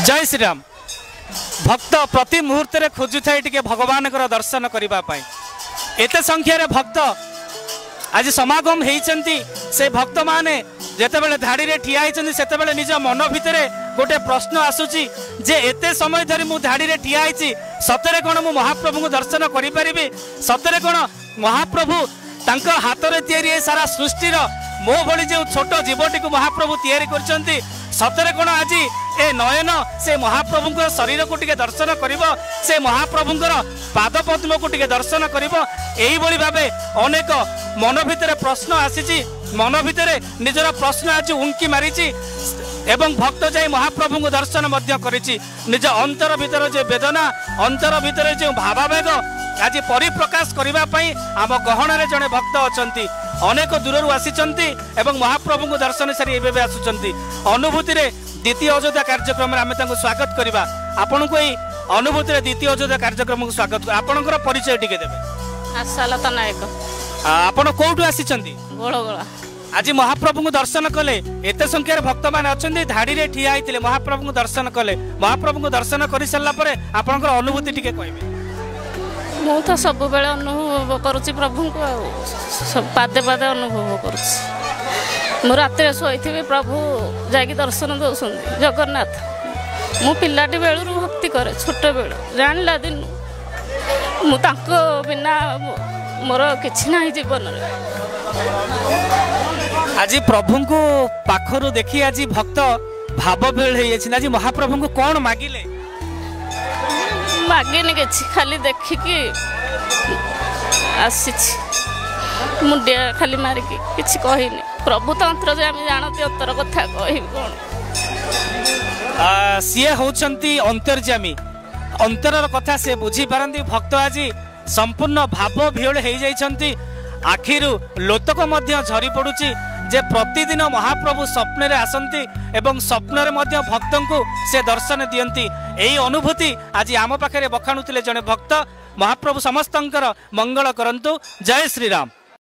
जय श्री राम। भक्त प्रति मुहूर्त रे खोजु थाए टिके भगवान दर्शन करने एते संख्यार भक्त आज समागम होती से भक्त माने जेतेबेले धाड़ी रे ठिया होती सेतेबेले निज मन भितर गोटे प्रश्न आसूची जे एते समय धरी मु धाड़ी रे ठिया होती सतरे कौन मु महाप्रभु को दर्शन करि परिबे सतरे कौन महाप्रभु तांको हाथ रे तैयारी सारा सृष्टिर मो भली जो छोट जीवटी को महाप्रभु तैयारी करछंती सतरे कौन आज ए नयन से महाप्रभु शरीर को टिके दर्शन करिवो से महाप्रभु पाद पद्म को टिके दर्शन करिवो एही भली भाबे अनेक मन भितर प्रश्न आसीची मन भितर निजर प्रश्न आज उंकी मारिची एवं भक्त जाई महाप्रभु को दर्शन मध्य करिची निज अंतर भितर जे वेदना अंतर भितर जे भावावेग आज परिप्रकाश करबा पई आम गहन रे जने भक्त अछंती अनेक दूररू आसीचंती एवं महाप्रभु को दर्शन सारी एबे आसुचंती अनुभूति रे द्वितीय अयोध्या कार्यक्रम आम स्वागत करवा आपण को अनुभूति रे द्वितीय अयोध्या कार्यक्रम को स्वागत आपणकर परिचय टिके देबे। आशालता नायक। आपण कोठु आसीचंती? गोळगोळा। आज महाप्रभु को दर्शन कले एते संख्यार भक्त मान अछंती धाड़ी रे ठिया आइतिले महाप्रभु को दर्शन कले महाप्रभु को दर्शन करि सल्ला परे आपणकर अनुभूति टिके कहबे। मु तो सब बेले अनुभव करूची प्रभु को सब पादे पादे अनुभव करूची मु रात शोथी प्रभु जाकि दर्शन दौरान जगन्नाथ मु पिलाटी बेलू भक्ति करे छोट बेलू जानला दिन मु तांको बिना मोर किछि नाही जीवन रे। आज प्रभु को पाखरु देखी आज भक्त भाव भेल है आज महाप्रभु को कौन मागिले? मागिनी किछि खाली देखिकी आसी मुंडिया खाली मारिकी किछि कहिनी प्रभु तंत्र जे आम जानती अंतर कथा कहि कोन सीए होचंती अंतर्जामी अंतरर कथा से बुझी पारंती भक्त आज संपूर्ण भाव विहल हो जाइछंती आखिरु लोतक मध्य झरी पड़ुची जे प्रतिदिन महाप्रभु स्वप्न रे आसंती एवं स्वप्न रे मध्य भक्तन को से दर्शन दियंती एही अनुभूति आज आम पाखरे बखाणुतिले जने भक्त महाप्रभु समस्तंकर मंगल करंतु। जय श्री राम।